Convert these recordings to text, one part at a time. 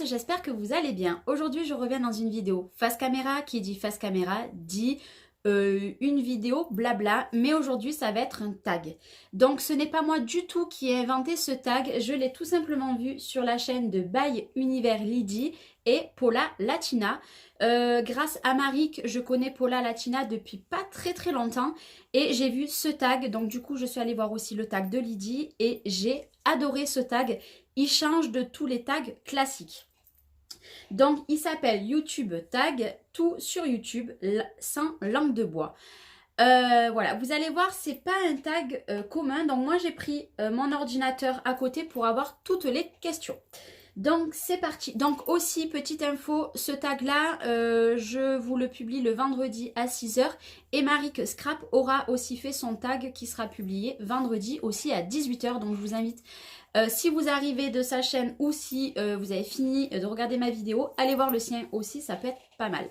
tous, j'espère que vous allez bien. Aujourd'hui, je reviens dans une vidéo face caméra. Qui dit face caméra dit une vidéo blabla, mais aujourd'hui ça va être un tag. Donc ce n'est pas moi du tout qui ai inventé ce tag, je l'ai tout simplement vu sur la chaîne de By Univers Lydie et Paula Latina. Grâce à Maric, je connais Paula Latina depuis pas très longtemps et j'ai vu ce tag, donc du coup je suis allée voir aussi le tag de Lydie et j'ai adoré ce tag. Il change de tous les tags classiques. Donc, il s'appelle YouTube Tag, tout sur YouTube, sans langue de bois. Voilà, vous allez voir, c'est pas un tag commun. Donc, moi, j'ai pris mon ordinateur à côté pour avoir toutes les questions. Donc, c'est parti. Donc, aussi, petite info, ce tag-là, je vous le publie le vendredi à 6 h. Et Maric Scrap aura aussi fait son tag qui sera publié vendredi aussi à 18 h. Donc, je vous invite... si vous arrivez de sa chaîne ou si vous avez fini de regarder ma vidéo, allez voir le sien aussi, ça peut être pas mal.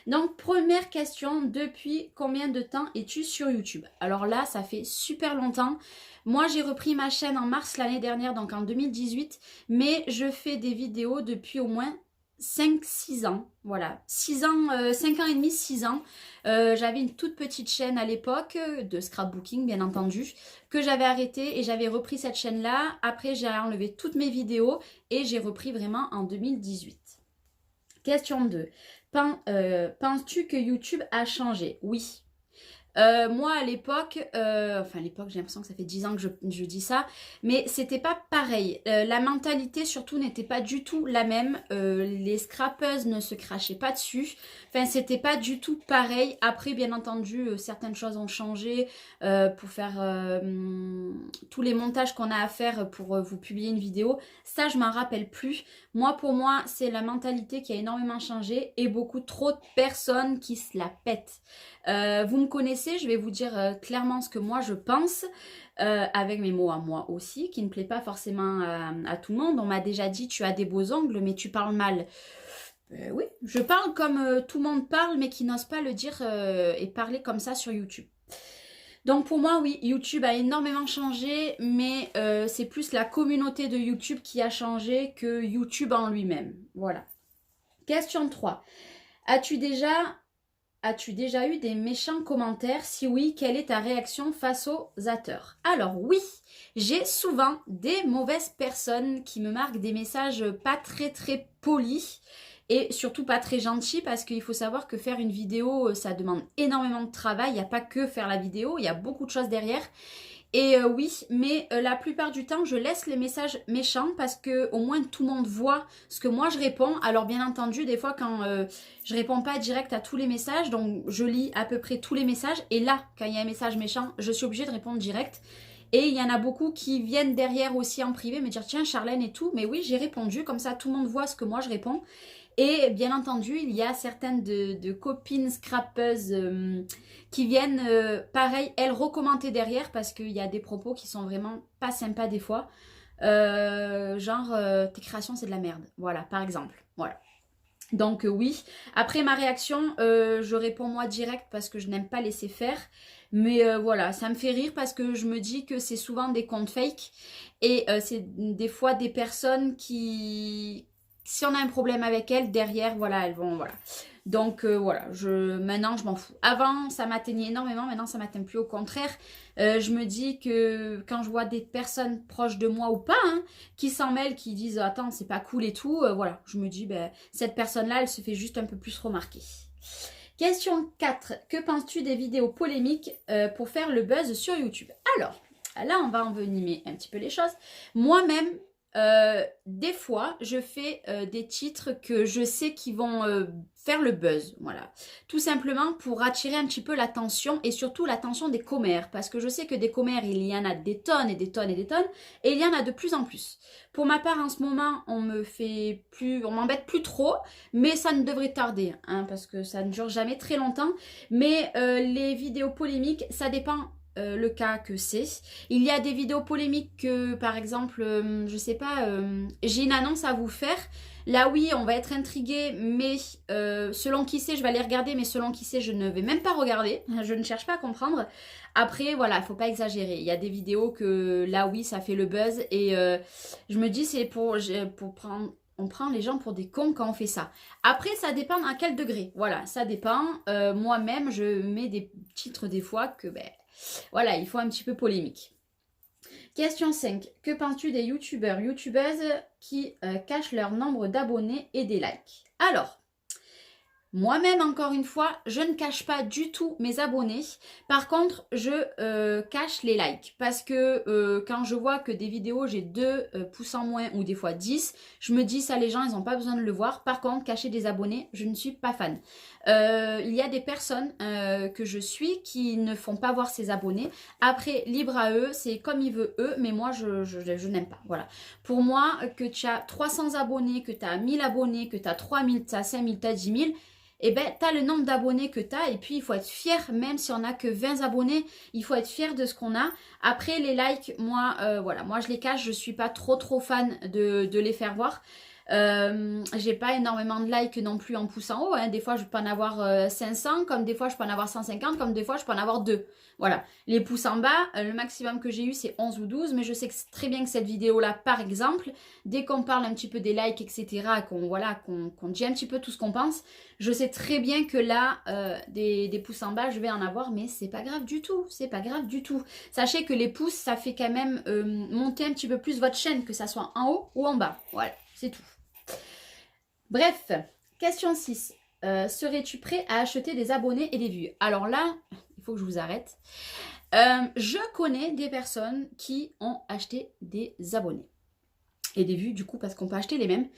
Donc, première question, depuis combien de temps es-tu sur YouTube? Alors là, ça fait super longtemps. Moi, j'ai repris ma chaîne en mars l'année dernière, donc en 2018, mais je fais des vidéos depuis au moins 5-6 ans, voilà, 6 ans, 5 ans et demi, 6 ans. J'avais une toute petite chaîne à l'époque, de scrapbooking bien entendu, que j'avais arrêté et j'avais repris cette chaîne-là. Après, j'ai enlevé toutes mes vidéos et j'ai repris vraiment en 2018. Question 2. Penses-tu que YouTube a changé? Oui. Moi à l'époque, j'ai l'impression que ça fait 10 ans que je dis ça, mais c'était pas pareil. La mentalité surtout n'était pas du tout la même. Les scrappeuses ne se crachaient pas dessus. Enfin, c'était pas du tout pareil. Après, bien entendu, certaines choses ont changé pour faire tous les montages qu'on a à faire pour vous publier une vidéo. Ça, je m'en rappelle plus. Moi, pour moi, c'est la mentalité qui a énormément changé et beaucoup trop de personnes qui se la pètent. Vous me connaissez, je vais vous dire clairement ce que moi je pense, avec mes mots à moi aussi, qui ne plaît pas forcément à tout le monde. On m'a déjà dit tu as des beaux ongles mais tu parles mal. Oui, je parle comme tout le monde parle mais qui n'ose pas le dire et parler comme ça sur YouTube. Donc pour moi oui, YouTube a énormément changé, mais c'est plus la communauté de YouTube qui a changé que YouTube en lui-même. Voilà. Question 3. As-tu déjà eu des méchants commentaires? Si oui, quelle est ta réaction face aux haters? Alors oui, j'ai souvent des mauvaises personnes qui me marquent des messages pas très polis et surtout pas très gentils, parce qu'il faut savoir que faire une vidéo, ça demande énormément de travail. Il n'y a pas que faire la vidéo, il y a beaucoup de choses derrière. Et oui, mais la plupart du temps, je laisse les messages méchants parce que au moins tout le monde voit ce que moi je réponds. Alors bien entendu, des fois quand je réponds pas direct à tous les messages, donc je lis à peu près tous les messages. Et là, quand il y a un message méchant, je suis obligée de répondre direct. Et il y en a beaucoup qui viennent derrière aussi en privé me dire tiens Charlène et tout. Mais oui, j'ai répondu, comme ça tout le monde voit ce que moi je réponds. Et bien entendu, il y a certaines de copines scrappeuses qui viennent, pareil, elles recommenter derrière parce qu'il y a des propos qui sont vraiment pas sympas des fois. Tes créations c'est de la merde. Voilà, par exemple. Voilà. Donc oui. Après ma réaction, je réponds moi direct parce que je n'aime pas laisser faire. Mais voilà, ça me fait rire parce que je me dis que c'est souvent des comptes fake. Et c'est des fois des personnes qui... Si on a un problème avec elles, derrière, voilà, elles vont, voilà. Donc voilà, maintenant je m'en fous. Avant, ça m'atteignait énormément, maintenant ça m'atteint plus, au contraire. Je me dis que quand je vois des personnes proches de moi ou pas, hein, qui s'en mêlent, qui disent attends, c'est pas cool et tout, voilà, je me dis, ben, cette personne-là, elle se fait juste un peu plus remarquer. Question 4. Que penses-tu des vidéos polémiques pour faire le buzz sur YouTube? Alors, là, on va envenimer un petit peu les choses. Moi-même, des fois, je fais des titres que je sais qui vont faire le buzz, voilà. Tout simplement pour attirer un petit peu l'attention et surtout l'attention des commères, parce que je sais que des commères, il y en a des tonnes et des tonnes et des tonnes, et il y en a de plus en plus. Pour ma part, en ce moment, on m'embête plus trop, mais ça ne devrait tarder, hein, parce que ça ne dure jamais très longtemps. Mais les vidéos polémiques, ça dépend le cas que c'est. Il y a des vidéos polémiques que, par exemple, je sais pas, j'ai une annonce à vous faire. Là, oui, on va être intrigué, mais selon qui c'est, je vais aller regarder, mais selon qui c'est, je ne vais même pas regarder. Je ne cherche pas à comprendre. Après, voilà, il faut pas exagérer. Il y a des vidéos que, là, oui, ça fait le buzz, et je me dis, c'est pour prendre... on prend les gens pour des cons quand on fait ça. Après, ça dépend à quel degré. Voilà, ça dépend. Moi-même, je mets des titres des fois que, ben, voilà, il faut un petit peu polémique. Question 5. Que penses-tu des youtubeurs, youtubeuses qui cachent leur nombre d'abonnés et des likes? Alors, moi-même, encore une fois, je ne cache pas du tout mes abonnés. Par contre, je cache les likes. Parce que quand je vois que des vidéos, j'ai 2 pouces en moins ou des fois 10, je me dis ça, les gens, ils n'ont pas besoin de le voir. Par contre, cacher des abonnés, je ne suis pas fan. Il y a des personnes que je suis qui ne font pas voir ses abonnés. Après, libre à eux, c'est comme ils veulent eux, mais moi, je n'aime pas. Voilà. Pour moi, que tu as 300 abonnés, que tu as 1000 abonnés, que tu as 3000, tu as 5000, tu as 10 000, eh ben, tu as le nombre d'abonnés que tu as et puis il faut être fier, même si on n'a que 20 abonnés, il faut être fier de ce qu'on a. Après, les likes, moi, voilà, moi je les cache, je suis pas trop fan de les faire voir. J'ai pas énormément de likes non plus en pouce en haut, hein. Des fois je peux en avoir 500, comme des fois je peux en avoir 150, comme des fois je peux en avoir 2. Voilà, les pouces en bas, le maximum que j'ai eu c'est 11 ou 12, mais je sais que très bien que cette vidéo là par exemple, dès qu'on parle un petit peu des likes etc, qu'on dit un petit peu tout ce qu'on pense, je sais très bien que là des pouces en bas je vais en avoir, mais c'est pas grave du tout, c'est pas grave du tout. Sachez que les pouces ça fait quand même monter un petit peu plus votre chaîne, que ça soit en haut ou en bas, voilà, c'est tout. Bref, question 6. Serais-tu prêt à acheter des abonnés et des vues? Alors là, il faut que je vous arrête. Je connais des personnes qui ont acheté des abonnés et des vues, du coup, parce qu'on peut acheter les mêmes.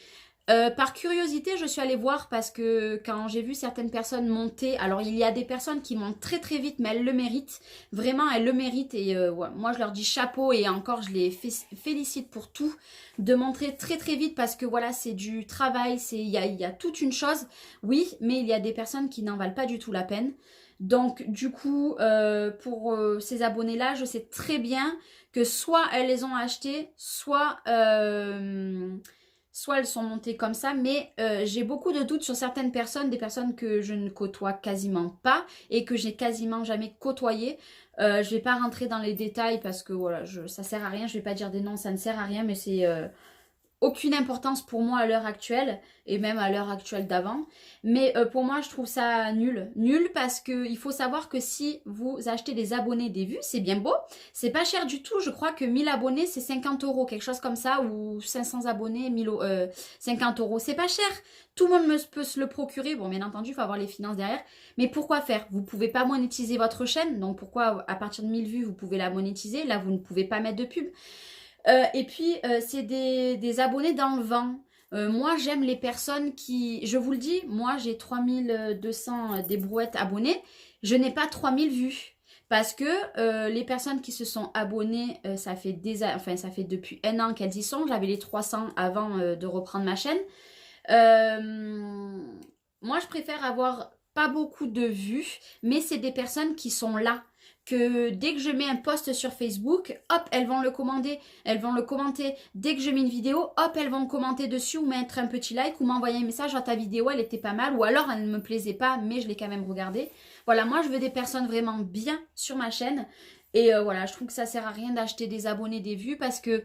Par curiosité, je suis allée voir parce que quand j'ai vu certaines personnes monter, alors il y a des personnes qui montent très vite, mais elles le méritent. Vraiment, elles le méritent et ouais, moi je leur dis chapeau et encore je les félicite pour tout, de montrer très vite parce que voilà, c'est du travail, il y a toute une chose, oui, mais il y a des personnes qui n'en valent pas du tout la peine. Donc du coup, pour ces abonnés-là, je sais très bien que soit elles les ont achetés, soit elles sont montées comme ça, mais j'ai beaucoup de doutes sur certaines personnes, des personnes que je ne côtoie quasiment pas et que j'ai quasiment jamais côtoyées. Je vais pas rentrer dans les détails parce que voilà, ça sert à rien, je vais pas dire des noms, ça ne sert à rien, mais c'est aucune importance pour moi à l'heure actuelle et même à l'heure actuelle d'avant, mais pour moi je trouve ça nul parce que il faut savoir que si vous achetez des abonnés, des vues, c'est bien beau, c'est pas cher du tout. Je crois que 1000 abonnés c'est 50 €, quelque chose comme ça, ou 500 abonnés 50 €, c'est pas cher, tout le monde peut se le procurer. Bon, bien entendu il faut avoir les finances derrière, mais pourquoi faire? Vous pouvez pas monétiser votre chaîne, donc pourquoi à partir de 1000 vues vous pouvez la monétiser? Là vous ne pouvez pas mettre de pub. Et puis, c'est des abonnés dans le vent. Moi, j'aime les personnes qui... Je vous le dis, moi, j'ai 3200 des brouettes abonnés. Je n'ai pas 3000 vues. Parce que les personnes qui se sont abonnées, ça fait ça fait depuis 1 an qu'elles y sont. J'avais les 300 avant de reprendre ma chaîne. Moi, je préfère avoir pas beaucoup de vues, mais c'est des personnes qui sont là, que dès que je mets un post sur Facebook, hop, elles vont le commander, elles vont le commenter. Dès que je mets une vidéo, hop, elles vont commenter dessus ou mettre un petit like ou m'envoyer un message: ta vidéo, elle était pas mal, ou alors elle ne me plaisait pas, mais je l'ai quand même regardée. Voilà, moi je veux des personnes vraiment bien sur ma chaîne. Et voilà, je trouve que ça sert à rien d'acheter des abonnés, des vues, parce que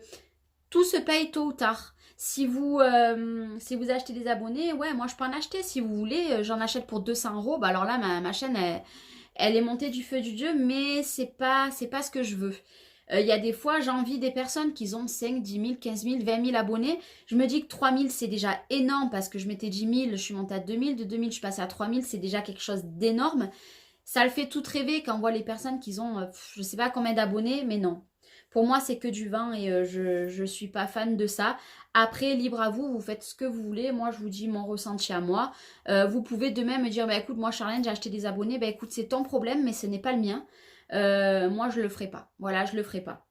tout se paye tôt ou tard. Si vous achetez des abonnés, ouais, moi je peux en acheter. Si vous voulez, j'en achète pour 200 €. Bah alors là, ma chaîne, elle est montée du feu du Dieu, mais c'est pas ce que je veux. Il y a des fois, j'envie des personnes qui ont 5, 10 000, 15 000, 20 000 abonnés. Je me dis que 3 000, c'est déjà énorme parce que je mettais 10 000, je suis montée à 2 000. De 2 000, je suis passée à 3 000. C'est déjà quelque chose d'énorme. Ça le fait tout rêver quand on voit les personnes qui ont, je sais pas combien d'abonnés, mais non. Pour moi, c'est que du vent et je suis pas fan de ça. Après, libre à vous, vous faites ce que vous voulez. Moi, je vous dis mon ressenti à moi. Vous pouvez de même me dire, bah écoute, moi Charlène, j'ai acheté des abonnés. Bah écoute, c'est ton problème, mais ce n'est pas le mien. Moi, je le ferai pas. Voilà, je le ferai pas.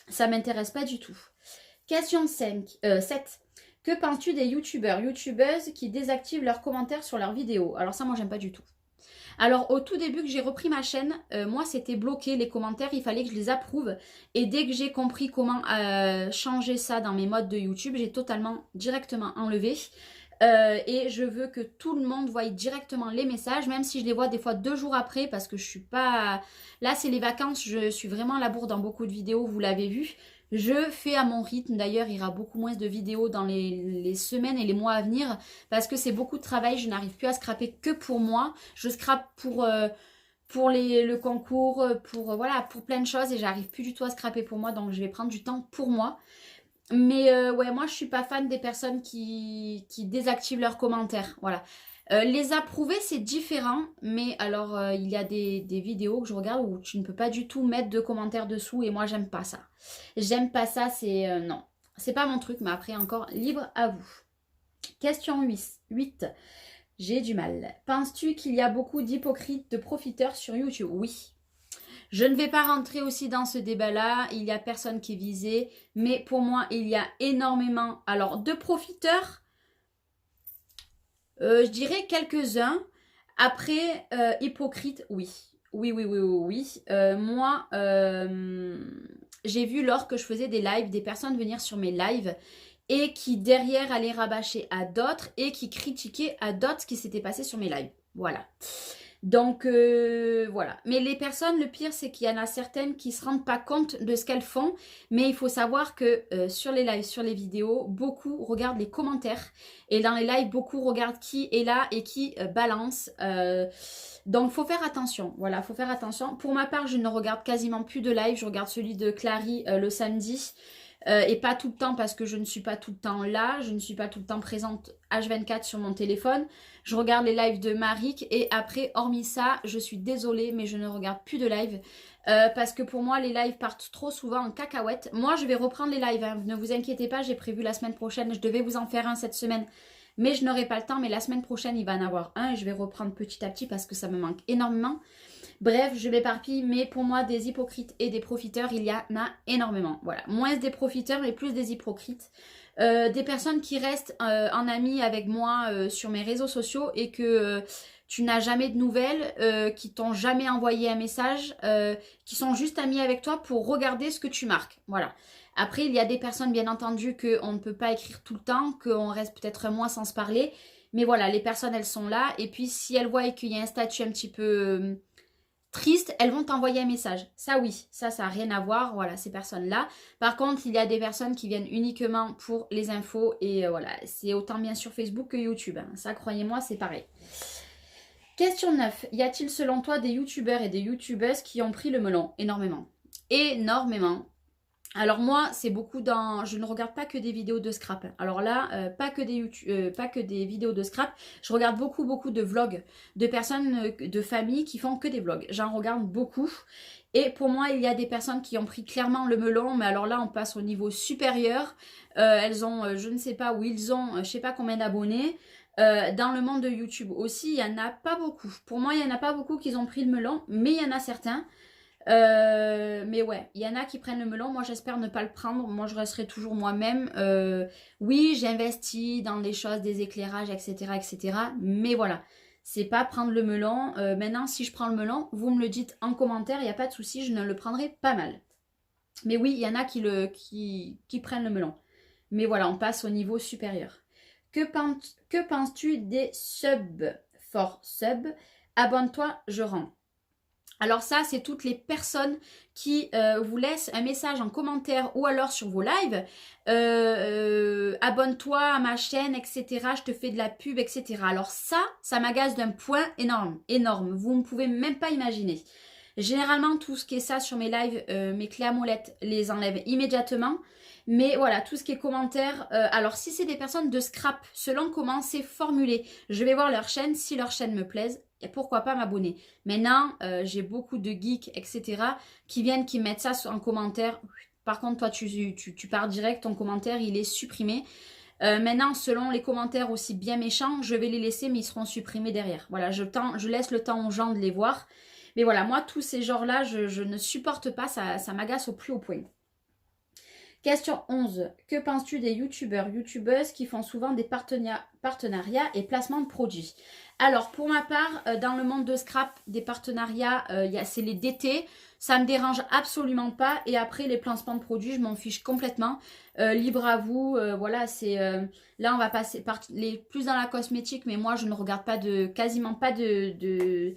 Ça m'intéresse pas du tout. Question 7. Que penses-tu des youtubeurs, youtubeuses qui désactivent leurs commentaires sur leurs vidéos? Alors ça, moi, j'aime pas du tout. Alors au tout début que j'ai repris ma chaîne, moi c'était bloqué les commentaires, il fallait que je les approuve. Et dès que j'ai compris comment changer ça dans mes modes de YouTube, j'ai directement enlevé. Et je veux que tout le monde voie directement les messages, même si je les vois des fois 2 jours après, parce que je suis pas... Là c'est les vacances, je suis vraiment à la bourre dans beaucoup de vidéos, vous l'avez vu. Je fais à mon rythme. D'ailleurs, il y aura beaucoup moins de vidéos dans les semaines et les mois à venir parce que c'est beaucoup de travail. Je n'arrive plus à scraper que pour moi. Je scrape pour le concours, voilà, pour plein de choses et j'arrive plus du tout à scraper pour moi. Donc, je vais prendre du temps pour moi. Mais ouais, moi, je suis pas fan des personnes qui désactivent leurs commentaires. Voilà. Les approuver, c'est différent. Mais alors, il y a des vidéos que je regarde où tu ne peux pas du tout mettre de commentaires dessous. Et moi, j'aime pas ça. J'aime pas ça, c'est... non. C'est pas mon truc, mais après, encore, libre à vous. Question 8. J'ai du mal. Penses-tu qu'il y a beaucoup d'hypocrites, de profiteurs sur YouTube? Oui. Je ne vais pas rentrer aussi dans ce débat-là, il n'y a personne qui est visé, mais pour moi, il y a énormément, alors, de profiteurs, je dirais quelques-uns. Après, hypocrite, oui. Oui, oui, oui, oui, oui. Moi, j'ai vu lors que je faisais des lives, des personnes venir sur mes lives et qui derrière allaient rabâcher à d'autres et qui critiquaient à d'autres ce qui s'était passé sur mes lives. Voilà. Donc, voilà. Mais les personnes, le pire, c'est qu'il y en a certaines qui ne se rendent pas compte de ce qu'elles font. Mais il faut savoir que sur les lives, sur les vidéos, beaucoup regardent les commentaires. Et dans les lives, beaucoup regardent qui est là et qui balance. Donc, il faut faire attention. Voilà, il faut faire attention. Pour ma part, je ne regarde quasiment plus de live. Je regarde celui de Clary le samedi. Et pas tout le temps parce que je ne suis pas tout le temps là, je ne suis pas tout le temps présente H24 sur mon téléphone. Je regarde les lives de Marik et après, hormis ça, je suis désolée mais je ne regarde plus de live parce que pour moi, les lives partent trop souvent en cacahuète. Moi, je vais reprendre les lives, hein. Ne vous inquiétez pas, j'ai prévu la semaine prochaine, je devais vous en faire un cette semaine. Mais je n'aurai pas le temps, mais la semaine prochaine, il va en avoir un et je vais reprendre petit à petit parce que ça me manque énormément. Bref, je m'éparpille, mais pour moi, des hypocrites et des profiteurs, il y en a énormément. Voilà, moins des profiteurs, mais plus des hypocrites. Des personnes qui restent en amis avec moi sur mes réseaux sociaux et que tu n'as jamais de nouvelles, qui t'ont jamais envoyé un message, qui sont juste amis avec toi pour regarder ce que tu marques. Voilà. Après, il y a des personnes, bien entendu, qu'on ne peut pas écrire tout le temps, qu'on reste peut-être moins sans se parler. Mais voilà, les personnes, elles sont là. Et puis, si elles voient qu'il y a un statut un petit peu triste, elles vont t'envoyer un message. Ça oui, ça n'a rien à voir, voilà, ces personnes-là. Par contre, il y a des personnes qui viennent uniquement pour les infos et voilà, c'est autant bien sur Facebook que YouTube. Hein. Ça, croyez-moi, c'est pareil. Question 9. Y a-t-il selon toi des youtubeurs et des youtubeuses qui ont pris le melon? Énormément. Énormément. Alors moi, c'est beaucoup dans... Je ne regarde pas que des vidéos de scrap. Alors là, pas que des vidéos de scrap. Je regarde beaucoup de vlogs de personnes, de familles qui font que des vlogs. J'en regarde beaucoup. Et pour moi, il y a des personnes qui ont pris clairement le melon. Mais alors là, on passe au niveau supérieur. Elles ont, je ne sais pas où ils ont, je sais pas combien d'abonnés. Dans le monde de YouTube aussi, il n'y en a pas beaucoup. Pour moi, il n'y en a pas beaucoup qui ont pris le melon. Mais il y en a certains. Mais ouais, il y en a qui prennent le melon. Moi, j'espère ne pas le prendre. Moi, je resterai toujours moi-même. Oui, j'investis dans des choses, des éclairages, etc., etc. Mais voilà, c'est pas prendre le melon. Maintenant, si je prends le melon, vous me le dites en commentaire. Il n'y a pas de souci, je ne le prendrai pas mal. Mais oui, il y en a qui prennent le melon. Mais voilà, on passe au niveau supérieur. Que penses-tu des subs? For sub, abonne-toi, je rends. Alors ça, c'est toutes les personnes qui vous laissent un message en commentaire ou alors sur vos lives. Abonne-toi à ma chaîne, etc. Je te fais de la pub, etc. Alors ça m'agace d'un point énorme, énorme. Vous ne pouvez même pas imaginer. Généralement, tout ce qui est ça sur mes lives, mes clés à molette les enlève immédiatement. Mais voilà, tout ce qui est commentaire, alors si c'est des personnes de scrap, selon comment c'est formulé, je vais voir leur chaîne, si leur chaîne me plaise, et pourquoi pas m'abonner. Maintenant, j'ai beaucoup de geeks, etc. qui viennent, qui mettent ça en commentaire. Par contre, toi, tu pars direct, ton commentaire, il est supprimé. Maintenant, selon les commentaires aussi bien méchants, je vais les laisser, mais ils seront supprimés derrière. Voilà, je laisse le temps aux gens de les voir. Mais voilà, moi, tous ces genres-là, je ne supporte pas, ça m'agace au plus haut point. Question 11. Que penses-tu des youtubeurs, youtubeuses qui font souvent des partenariat et placement de produits. Alors, pour ma part, dans le monde de Scrap, des partenariats, c'est les DT. Ça me dérange absolument pas. Et après, les placements de produits, je m'en fiche complètement. Libre à vous. Voilà, c'est... là, on va passer plus dans la cosmétique. Mais moi, je ne regarde pas quasiment pas de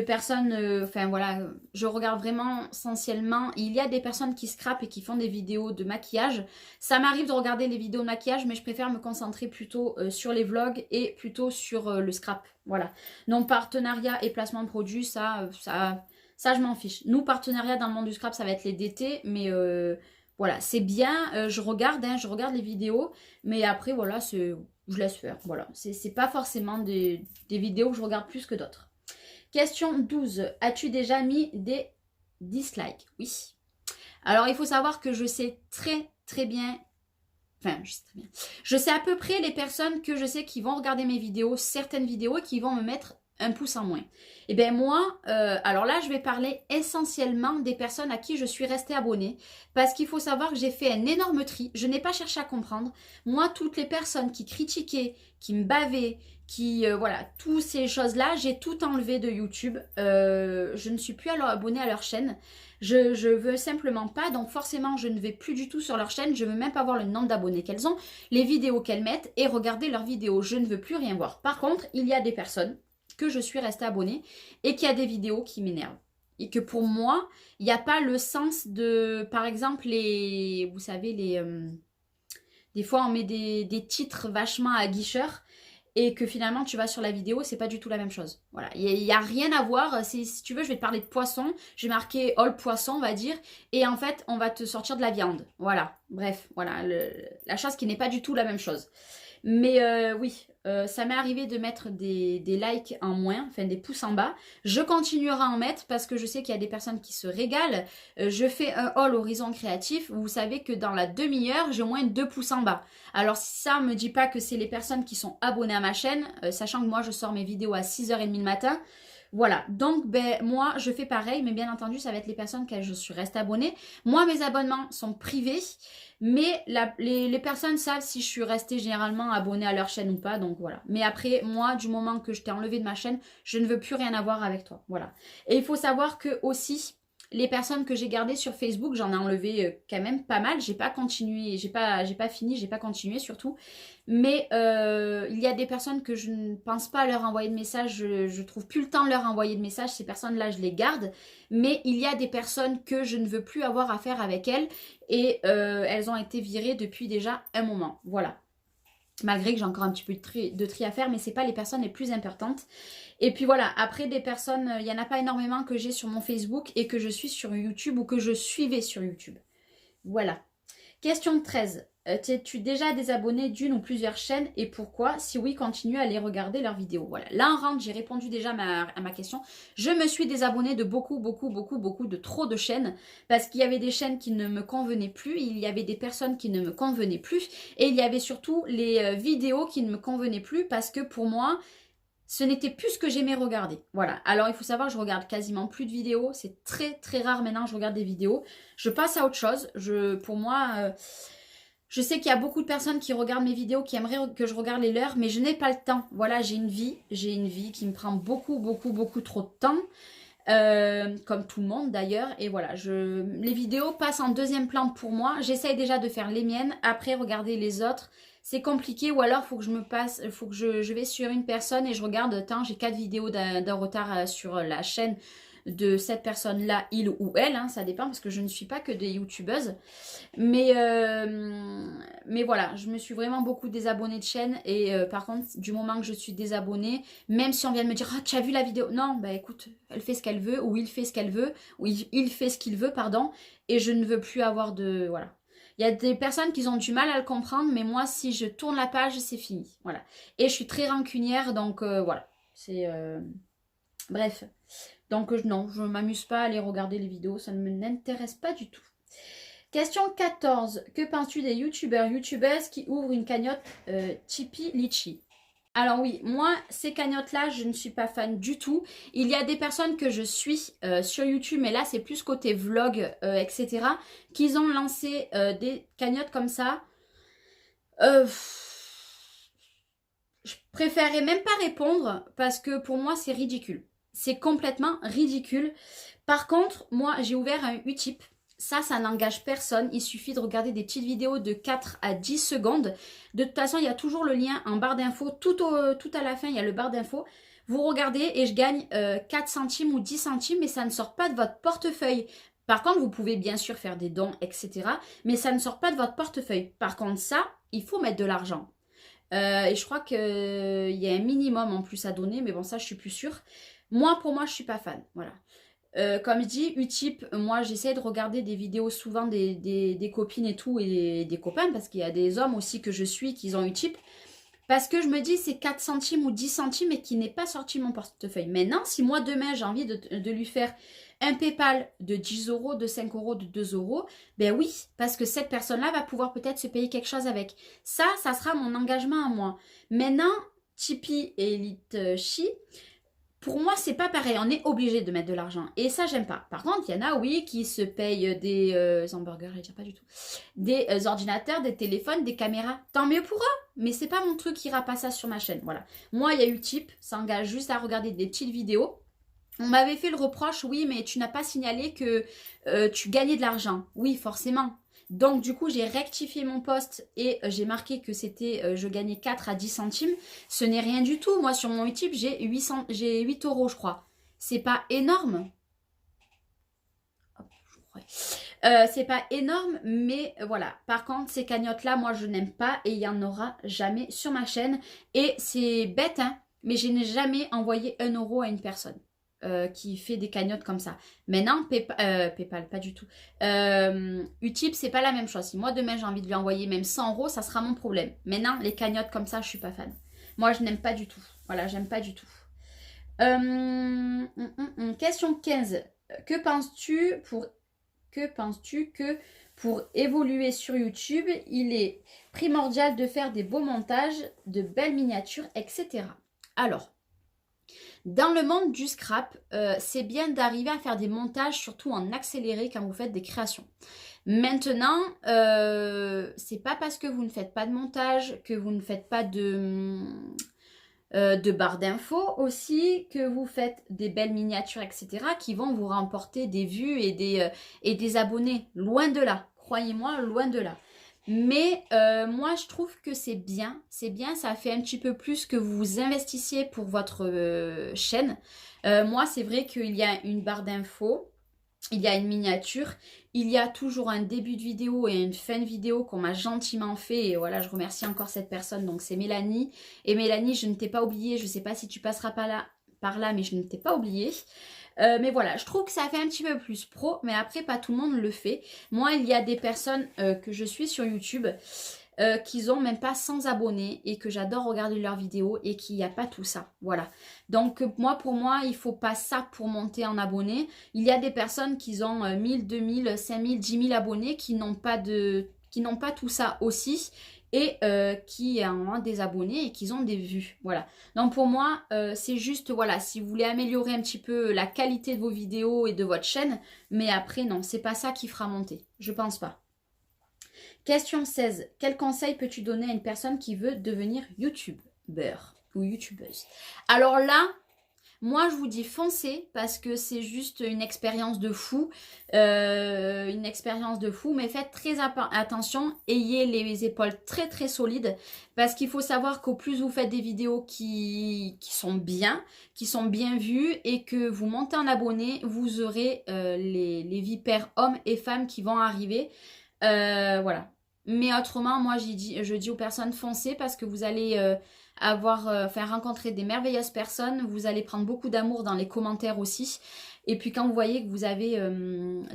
personnes... Enfin, voilà, je regarde vraiment essentiellement... Il y a des personnes qui scrapent et qui font des vidéos de maquillage. Ça m'arrive de regarder les vidéos de maquillage, mais je préfère me concentrer plutôt sur les vlogs et plutôt sur le scrap. Voilà. Donc, partenariat et placement de produits, ça je m'en fiche. Nous, partenariat dans le monde du scrap, ça va être les DT, mais voilà, c'est bien. Je regarde les vidéos, mais après, voilà, je laisse faire. Voilà, c'est pas forcément des vidéos que je regarde plus que d'autres. Question 12. As-tu déjà mis des dislikes? Oui. Alors, il faut savoir que je sais très bien... Enfin, je sais très bien. Je sais à peu près les personnes que je sais qui vont regarder mes vidéos, certaines vidéos, et qui vont me mettre un pouce en moins. Et bien moi, alors là, je vais parler essentiellement des personnes à qui je suis restée abonnée. Parce qu'il faut savoir que j'ai fait un énorme tri. Je n'ai pas cherché à comprendre. Moi, toutes les personnes qui critiquaient, qui me bavaient, voilà, toutes ces choses-là, j'ai tout enlevé de YouTube. Je ne suis plus abonnée à leur chaîne. Je veux simplement pas, donc forcément je ne vais plus du tout sur leur chaîne, je veux même pas voir le nombre d'abonnés qu'elles ont, les vidéos qu'elles mettent et regarder leurs vidéos, je ne veux plus rien voir. Par contre, il y a des personnes que je suis restée abonnée et qui a des vidéos qui m'énervent. Et que pour moi, il n'y a pas le sens de, par exemple, vous savez, des fois on met des titres vachement aguicheurs. Et que finalement tu vas sur la vidéo, c'est pas du tout la même chose. Voilà, il n'y a rien à voir. Si tu veux, je vais te parler de poisson. J'ai marqué all poisson, on va dire. Et en fait, on va te sortir de la viande. Voilà, bref, voilà, la chose qui n'est pas du tout la même chose. Mais oui, ça m'est arrivé de mettre des likes en moins, enfin des pouces en bas. Je continuerai à en mettre parce que je sais qu'il y a des personnes qui se régalent. Je fais un haul Horizon Créatif. Vous savez que dans la demi-heure, j'ai au moins 2 pouces en bas. Alors si ça ne me dit pas que c'est les personnes qui sont abonnées à ma chaîne, sachant que moi je sors mes vidéos à 6h30 le matin. Voilà, donc ben, moi je fais pareil, mais bien entendu ça va être les personnes que je suis restée abonnée. Moi mes abonnements sont privés, mais les personnes savent si je suis restée généralement abonnée à leur chaîne ou pas, donc voilà. Mais après, moi du moment que je t'ai enlevé de ma chaîne, je ne veux plus rien avoir avec toi, voilà. Et il faut savoir que aussi... Les personnes que j'ai gardées sur Facebook, j'en ai enlevé quand même pas mal. J'ai pas continué, j'ai pas fini, j'ai pas continué surtout. Mais il y a des personnes que je ne pense pas leur envoyer de message. Je trouve plus le temps de leur envoyer de message. Ces personnes-là, je les garde. Mais il y a des personnes que je ne veux plus avoir affaire avec elles. Et elles ont été virées depuis déjà un moment. Voilà. Malgré que j'ai encore un petit peu de tri à faire, mais c'est pas les personnes les plus importantes. Et puis voilà, après des personnes, il n'y en a pas énormément que j'ai sur mon Facebook et que je suis sur YouTube ou que je suivais sur YouTube. Voilà. Question 13. T'es-tu déjà désabonné d'une ou plusieurs chaînes et pourquoi? Si oui, continue à aller regarder leurs vidéos. Voilà. Là, en rentre, j'ai répondu déjà à ma question. Je me suis désabonnée de beaucoup, de trop de chaînes parce qu'il y avait des chaînes qui ne me convenaient plus, il y avait des personnes qui ne me convenaient plus et il y avait surtout les vidéos qui ne me convenaient plus parce que pour moi, ce n'était plus ce que j'aimais regarder. Voilà. Alors, il faut savoir, je regarde quasiment plus de vidéos. C'est très rare maintenant, je regarde des vidéos. Je passe à autre chose. Pour moi, je sais qu'il y a beaucoup de personnes qui regardent mes vidéos, qui aimeraient que je regarde les leurs, mais je n'ai pas le temps. Voilà, j'ai une vie qui me prend beaucoup trop de temps. Comme tout le monde d'ailleurs. Et voilà, les vidéos passent en deuxième plan pour moi. J'essaye déjà de faire les miennes. Après, regarder les autres. C'est compliqué ou alors faut que je vais sur une personne et je regarde, j'ai 4 vidéos d'un retard sur la chaîne de cette personne-là, il ou elle, hein, ça dépend parce que je ne suis pas que des youtubeuses. Mais voilà, je me suis vraiment beaucoup désabonnée de chaîne et par contre, du moment que je suis désabonnée, même si on vient de me dire « Ah, tu as vu la vidéo ?» Non, bah écoute, elle fait ce qu'elle veut ou il fait ce qu'elle veut ou il fait ce qu'il veut, pardon, et je ne veux plus avoir de... Voilà. Il y a des personnes qui ont du mal à le comprendre, mais moi, si je tourne la page, c'est fini. Voilà. Et je suis très rancunière, donc voilà. C'est... Bref. Donc non, je ne m'amuse pas à aller regarder les vidéos, ça ne m'intéresse pas du tout. Question 14. Que penses-tu des youtubeuses qui ouvrent une cagnotte Tipeee Litchi? Alors oui, moi, ces cagnottes-là, je ne suis pas fan du tout. Il y a des personnes que je suis sur YouTube, mais là, c'est plus côté vlog, etc., qui ont lancé des cagnottes comme ça. Je préférerais même pas répondre parce que pour moi, c'est ridicule. C'est complètement ridicule. Par contre, moi, j'ai ouvert un Utip. Ça n'engage personne. Il suffit de regarder des petites vidéos de 4 à 10 secondes. De toute façon, il y a toujours le lien en barre d'infos. Tout à la fin, il y a le barre d'infos. Vous regardez et je gagne 4 centimes ou 10 centimes, mais ça ne sort pas de votre portefeuille. Par contre, vous pouvez bien sûr faire des dons, etc. Mais ça ne sort pas de votre portefeuille. Par contre, ça, il faut mettre de l'argent. Et je crois qu'il y a un minimum en plus à donner, mais bon, ça, je suis plus sûre. Moi, pour moi, je suis pas fan. Voilà. Comme je dis, Utip, moi, j'essaie de regarder des vidéos souvent des copines et tout, et des copains, parce qu'il y a des hommes aussi que je suis qui ont Utip. Parce que je me dis, c'est 4 centimes ou 10 centimes et qui n'est pas sorti de mon portefeuille. Maintenant, si moi, demain, j'ai envie de lui faire un PayPal de 10 euros, de 5 euros, de 2 euros, ben oui, parce que cette personne-là va pouvoir peut-être se payer quelque chose avec. Ça sera mon engagement à moi. Maintenant, Tipeee et Elite Chi, pour moi, c'est pas pareil. On est obligé de mettre de l'argent. Et ça, j'aime pas. Par contre, il y en a, oui, qui se payent des hamburgers, je ne pas du tout. Des ordinateurs, des téléphones, des caméras. Tant mieux pour eux. Mais c'est pas mon truc qui ira pas ça sur ma chaîne. Voilà. Moi, il y a eu Tip. Ça engage juste à regarder des petites vidéos. On m'avait fait le reproche, oui, mais tu n'as pas signalé que tu gagnais de l'argent. Oui, forcément. Donc, du coup, j'ai rectifié mon post et j'ai marqué que c'était, je gagnais 4 à 10 centimes. Ce n'est rien du tout. Moi, sur mon Utip, j'ai 8 euros, je crois. C'est pas énorme. C'est pas énorme, mais voilà. Par contre, ces cagnottes-là, moi, je n'aime pas et il n'y en aura jamais sur ma chaîne. Et c'est bête, hein, mais je n'ai jamais envoyé 1 euro à une personne. Qui fait des cagnottes comme ça. Maintenant, PayPal, pas du tout. Utip, c'est pas la même chose. Si moi, demain, j'ai envie de lui envoyer même 100 euros, ça sera mon problème. Maintenant, les cagnottes comme ça, je suis pas fan. Moi, je n'aime pas du tout. Voilà, j'aime pas du tout. Question 15. Que penses-tu que pour évoluer sur YouTube, il est primordial de faire des beaux montages, de belles miniatures, etc. Alors, dans le monde du scrap, c'est bien d'arriver à faire des montages, surtout en accéléré quand vous faites des créations. Maintenant, c'est pas parce que vous ne faites pas de montage, que vous ne faites pas de barre d'infos aussi, que vous faites des belles miniatures, etc., qui vont vous remporter des vues et des abonnés. Loin de là, croyez-moi, loin de là. Mais moi, je trouve que c'est bien, ça fait un petit peu plus que vous investissiez pour votre chaîne. Moi, c'est vrai qu'il y a une barre d'infos, il y a une miniature, il y a toujours un début de vidéo et une fin de vidéo qu'on m'a gentiment fait. Et voilà, je remercie encore cette personne, donc c'est Mélanie. Et Mélanie, je ne t'ai pas oubliée, je ne sais pas si tu passeras par là, mais je ne t'ai pas oubliée. Mais voilà, je trouve que ça fait un petit peu plus pro, mais après, pas tout le monde le fait. Moi, il y a des personnes que je suis sur YouTube qui ont même pas 100 abonnés et que j'adore regarder leurs vidéos et qu'il n'y a pas tout ça. Voilà. Donc, pour moi, il faut pas ça pour monter en abonnés. Il y a des personnes qui ont 1000, 2000, 5000, 10 000 abonnés qui n'ont pas tout ça aussi et qui ont des abonnés et qui ont des vues. Voilà. Donc pour moi, c'est juste, voilà, si vous voulez améliorer un petit peu la qualité de vos vidéos et de votre chaîne, mais après, non, c'est pas ça qui fera monter. Je pense pas. Question 16. Quel conseil peux-tu donner à une personne qui veut devenir youtubeur ou youtubeuse? Alors là, moi, je vous dis foncez parce que c'est juste une expérience de fou. Mais faites très attention. Ayez les épaules très très solides parce qu'il faut savoir qu'au plus vous faites des vidéos qui sont bien vues et que vous montez en abonnés, vous aurez les vipères hommes et femmes qui vont arriver. Voilà. Mais autrement, moi, je dis aux personnes foncez parce que vous allez faire rencontrer des merveilleuses personnes. Vous allez prendre beaucoup d'amour dans les commentaires aussi. Et puis quand vous voyez que vous avez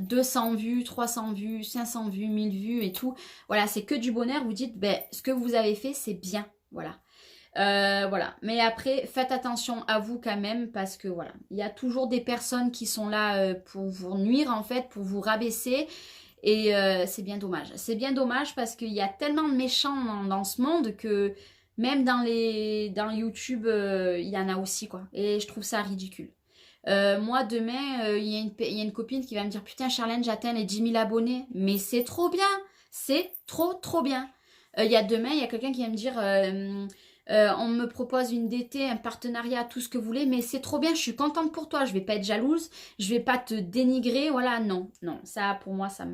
200 vues, 300 vues, 500 vues, 1000 vues et tout, voilà, c'est que du bonheur. Vous dites, ben, ce que vous avez fait, c'est bien. Voilà. Voilà. Mais après, faites attention à vous quand même parce que voilà, il y a toujours des personnes qui sont là pour vous nuire en fait, pour vous rabaisser. Et c'est bien dommage. C'est bien dommage parce qu'il y a tellement de méchants dans ce monde que même dans YouTube, il y en a aussi, quoi. Et je trouve ça ridicule. Moi, demain, il y a une copine qui va me dire « Putain, Charlène, j'atteins les 10 000 abonnés. » Mais c'est trop bien. C'est trop, trop bien. Demain, il y a quelqu'un qui va me dire On me propose une DT, un partenariat, tout ce que vous voulez, mais c'est trop bien, je suis contente pour toi, je vais pas être jalouse, je vais pas te dénigrer, voilà, non, non, ça pour moi ça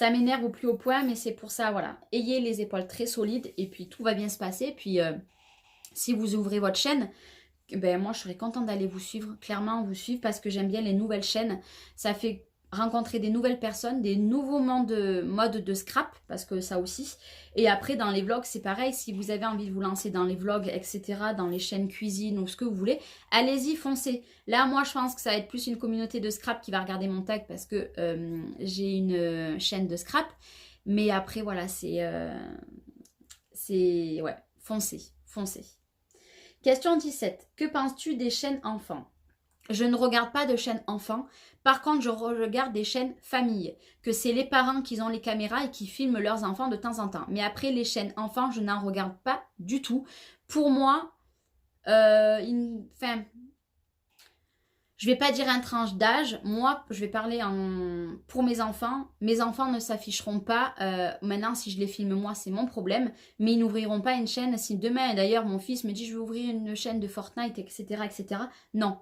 m'énerve au plus haut point, mais c'est pour ça, voilà, ayez les épaules très solides et puis tout va bien se passer, puis si vous ouvrez votre chaîne, ben moi je serais contente d'aller vous suivre, clairement vous suivre parce que j'aime bien les nouvelles chaînes, ça fait rencontrer des nouvelles personnes, des nouveaux modes de scrap, parce que ça aussi. Et après, dans les vlogs, c'est pareil. Si vous avez envie de vous lancer dans les vlogs, etc., dans les chaînes cuisine ou ce que vous voulez, allez-y, foncez. Là, moi, je pense que ça va être plus une communauté de scrap qui va regarder mon tag parce que j'ai une chaîne de scrap. Mais après, voilà, ouais, foncez, foncez. Question 17. Que penses-tu des chaînes enfants? Je ne regarde pas de chaînes enfants. Par contre, je regarde des chaînes famille. Que c'est les parents qui ont les caméras et qui filment leurs enfants de temps en temps. Mais après, les chaînes enfants, je n'en regarde pas du tout. Pour moi, enfin, je vais pas dire un tranche d'âge. Moi, je vais parler pour mes enfants. Mes enfants ne s'afficheront pas. Maintenant, si je les filme moi, c'est mon problème. Mais ils n'ouvriront pas une chaîne. Si demain, d'ailleurs, mon fils me dit je vais ouvrir une chaîne de Fortnite, etc., etc. Non.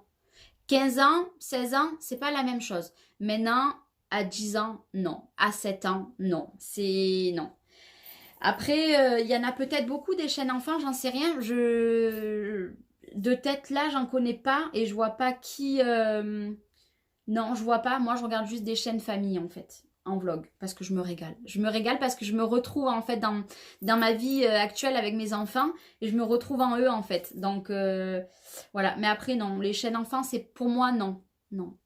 15 ans, 16 ans, c'est pas la même chose. Maintenant, à 10 ans, non. À 7 ans, non. C'est non. Après, il y en a peut-être beaucoup des chaînes enfants, j'en sais rien. De tête là, j'en connais pas et je vois pas qui. Non, je vois pas. Moi, je regarde juste des chaînes famille en fait, en vlog, parce que je me régale. Je me régale parce que je me retrouve en fait dans ma vie actuelle avec mes enfants et je me retrouve en eux en fait. Donc voilà. Mais après, non, les chaînes enfants, c'est pour moi non, non.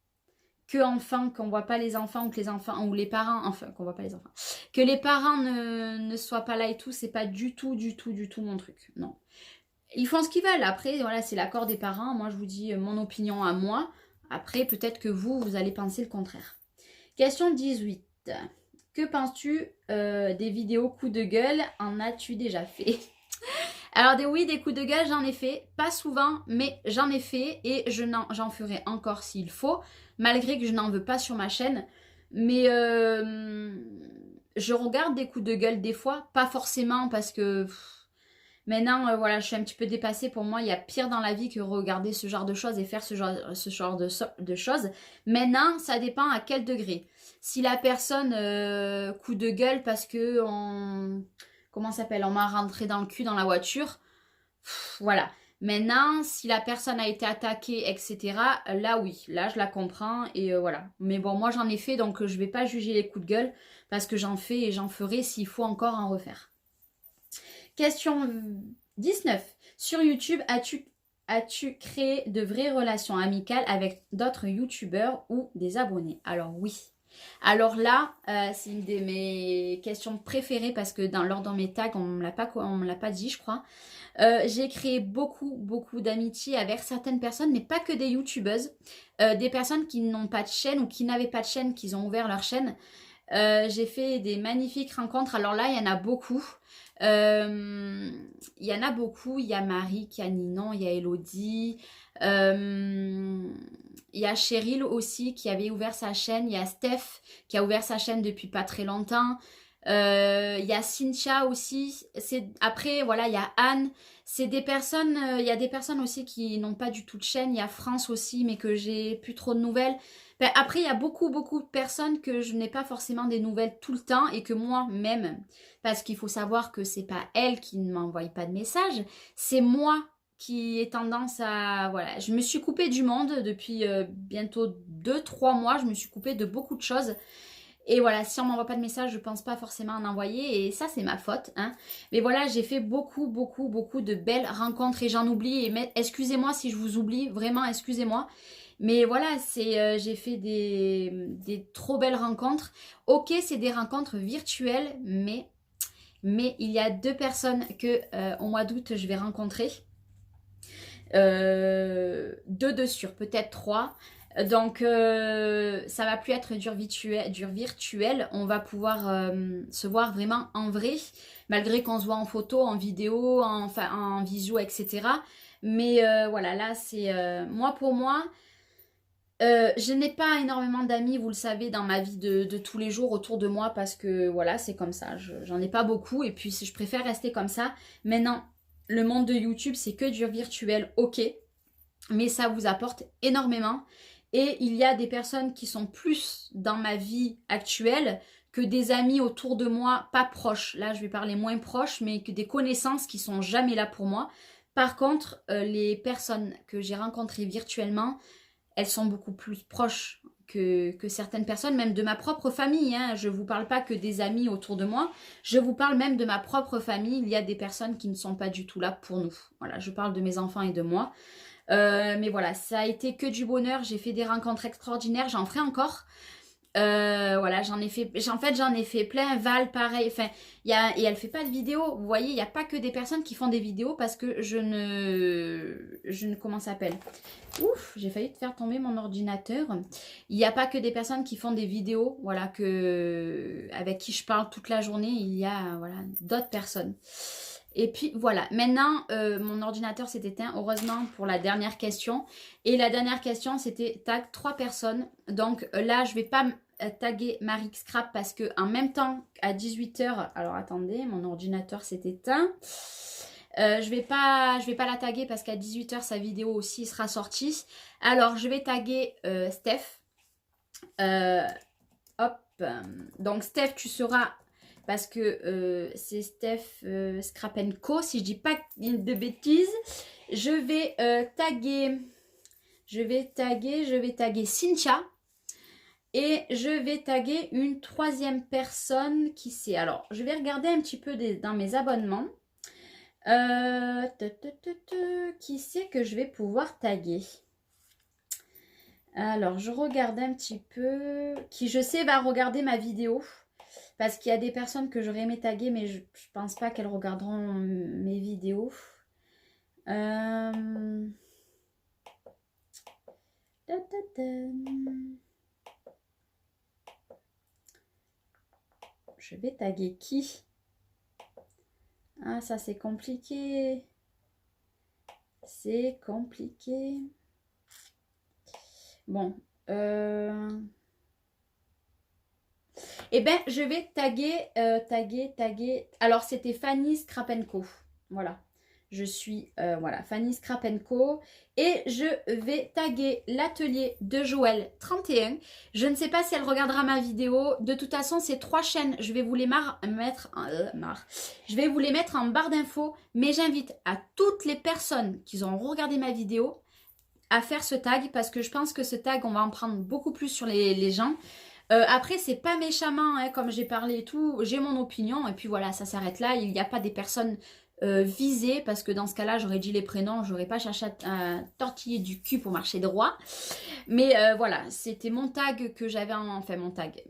Que enfants, qu'on voit pas les enfants ou que les enfants ou les parents, enfin qu'on voit pas les enfants, que les parents ne soient pas là et tout, c'est pas du tout, du tout, du tout mon truc. Non. Ils font ce qu'ils veulent. Après, voilà, c'est l'accord des parents. Moi, je vous dis mon opinion à moi. Après, peut-être que vous allez penser le contraire. Question 18. Que penses-tu des vidéos coups de gueule? En as-tu déjà fait? Alors, des coups de gueule, j'en ai fait. Pas souvent, mais j'en ai fait. Et j'en ferai encore s'il faut. Malgré que je n'en veux pas sur ma chaîne. Mais je regarde des coups de gueule des fois. Pas forcément parce que... Maintenant, voilà, je suis un petit peu dépassée. Pour moi, il y a pire dans la vie que regarder ce genre de choses et faire ce genre de choses. Maintenant, ça dépend à quel degré. Si la personne coup de gueule parce que comment ça s'appelle, on m'a rentré dans le cul dans la voiture, voilà. Maintenant, si la personne a été attaquée, etc., là oui, là je la comprends et voilà. Mais bon, moi j'en ai fait, donc je vais pas juger les coups de gueule parce que j'en fais et j'en ferai s'il faut encore en refaire. Question 19. Sur YouTube, as-tu créé de vraies relations amicales avec d'autres youtubeurs ou des abonnés? Alors oui. Alors là, c'est une de mes questions préférées parce que lors de mes tags, on ne me l'a pas dit, je crois. J'ai créé beaucoup d'amitié avec certaines personnes, mais pas que des youtubeuses. Des personnes qui n'ont pas de chaîne ou qui n'avaient pas de chaîne, qui ont ouvert leur chaîne. J'ai fait des magnifiques rencontres. Alors là, il y en a beaucoup. Il y en a beaucoup. Il y a Marie, il y a Ninon, il y a Elodie. Il y a Cheryl aussi qui avait ouvert sa chaîne. Il y a Steph qui a ouvert sa chaîne depuis pas très longtemps. Il y a Cynthia aussi. Après, voilà, il y a Anne. C'est des personnes, il y a des personnes aussi qui n'ont pas du tout de chaîne. Il y a France aussi, mais que j'ai plus trop de nouvelles. Ben, après, il y a beaucoup de personnes que je n'ai pas forcément des nouvelles tout le temps et que moi-même, parce qu'il faut savoir que c'est pas elles qui ne m'envoient pas de messages, c'est moi qui ai tendance à... Voilà, je me suis coupée du monde depuis bientôt 2-3 mois, je me suis coupée de beaucoup de choses. Et voilà, si on m'envoie pas de message, je pense pas forcément en envoyer. Et ça, c'est ma faute. Hein. Mais voilà, j'ai fait beaucoup de belles rencontres et j'en oublie. Et excusez-moi si je vous oublie, vraiment, excusez-moi. Mais voilà, j'ai fait des trop belles rencontres. Ok, c'est des rencontres virtuelles, mais il y a 2 personnes que au mois d'août, je vais rencontrer. 2 de sûr, peut-être 3. Donc, ça va plus être dur virtuel. On va pouvoir se voir vraiment en vrai, malgré qu'on se voit en photo, en vidéo, en visio, etc. Mais voilà, là, c'est... moi, pour moi... je n'ai pas énormément d'amis, vous le savez, dans ma vie de tous les jours autour de moi parce que voilà, c'est comme ça. J'en ai pas beaucoup et puis je préfère rester comme ça. Maintenant, le monde de YouTube, c'est que du virtuel, ok. Mais ça vous apporte énormément. Et il y a des personnes qui sont plus dans ma vie actuelle que des amis autour de moi, pas proches. Là, je vais parler moins proches, mais que des connaissances qui sont jamais là pour moi. Par contre, les personnes que j'ai rencontrées virtuellement, elles sont beaucoup plus proches que certaines personnes, même de ma propre famille. Hein. Je ne vous parle pas que des amis autour de moi, je vous parle même de ma propre famille. Il y a des personnes qui ne sont pas du tout là pour nous. Voilà, je parle de mes enfants et de moi. Mais voilà, ça a été que du bonheur. J'ai fait des rencontres extraordinaires, j'en ferai encore. Voilà, j'en ai fait plein. Val, pareil. Enfin, et elle fait pas de vidéos. Vous voyez, il n'y a pas que des personnes qui font des vidéos parce que je ne comment ça s'appelle. Ouf, j'ai failli te faire tomber mon ordinateur. Il n'y a pas que des personnes qui font des vidéos, voilà, avec qui je parle toute la journée. Il y a, voilà, d'autres personnes. Et puis voilà, maintenant mon ordinateur s'est éteint, heureusement pour la dernière question. Et la dernière question c'était tag 3 personnes. Donc là je vais pas taguer Marie Scrap parce que en même temps à 18 h, alors attendez, mon ordinateur s'est éteint. Je vais pas la taguer parce qu'à 18 h sa vidéo aussi sera sortie. Alors je vais taguer Steph. Hop, donc Steph tu seras... Parce que c'est Steph Scrap & Co, si je dis pas de bêtises. Je vais taguer Cynthia. Et je vais taguer une 3e personne qui c'est. Alors, je vais regarder un petit peu dans mes abonnements. Qui c'est que je vais pouvoir taguer? Alors, je regarde un petit peu. Qui je sais va regarder ma vidéo. Parce qu'il y a des personnes que j'aurais aimé taguer, mais je pense pas qu'elles regarderont mes vidéos. Je vais taguer qui? Ah, ça c'est compliqué. C'est compliqué. Bon. Eh bien, je vais taguer. Alors, c'était Fanny Scrap & Co. Voilà. Je suis, voilà, Fanny Scrap & Co. Et je vais taguer l'atelier de Joël 31. Je ne sais pas si elle regardera ma vidéo. De toute façon, ces 3 chaînes, je vais vous les mettre en barre d'infos. Mais j'invite à toutes les personnes qui ont regardé ma vidéo à faire ce tag. Parce que je pense que ce tag, on va en prendre beaucoup plus sur les gens. Après, c'est pas méchamment, hein, comme j'ai parlé et tout, j'ai mon opinion, et puis voilà, ça s'arrête là. Il n'y a pas des personnes visées, parce que dans ce cas-là, j'aurais dit les prénoms, j'aurais pas cherché à tortiller du cul pour marcher droit. Mais voilà, c'était mon tag que j'avais,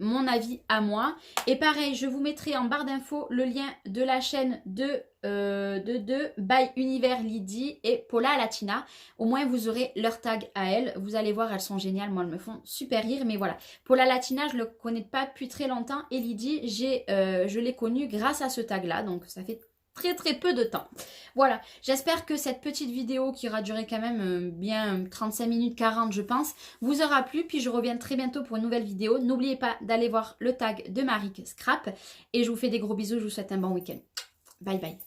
mon avis à moi. Et pareil, je vous mettrai en barre d'infos le lien de la chaîne de by Univers Lydie et Paula Latina. Au moins vous aurez leur tag à elles. Vous allez voir, elles sont géniales. Moi, elles me font super rire. Mais voilà, Paula Latina, je ne le connais pas depuis très longtemps. Et Lydie, je l'ai connue grâce à ce tag là. Donc ça fait très peu de temps. Voilà, j'espère que cette petite vidéo qui aura duré quand même bien 35 minutes 40 je pense, vous aura plu. Puis je reviens très bientôt pour une nouvelle vidéo. N'oubliez pas d'aller voir le tag de Marie Scrap. Et je vous fais des gros bisous, je vous souhaite un bon week-end. Bye bye.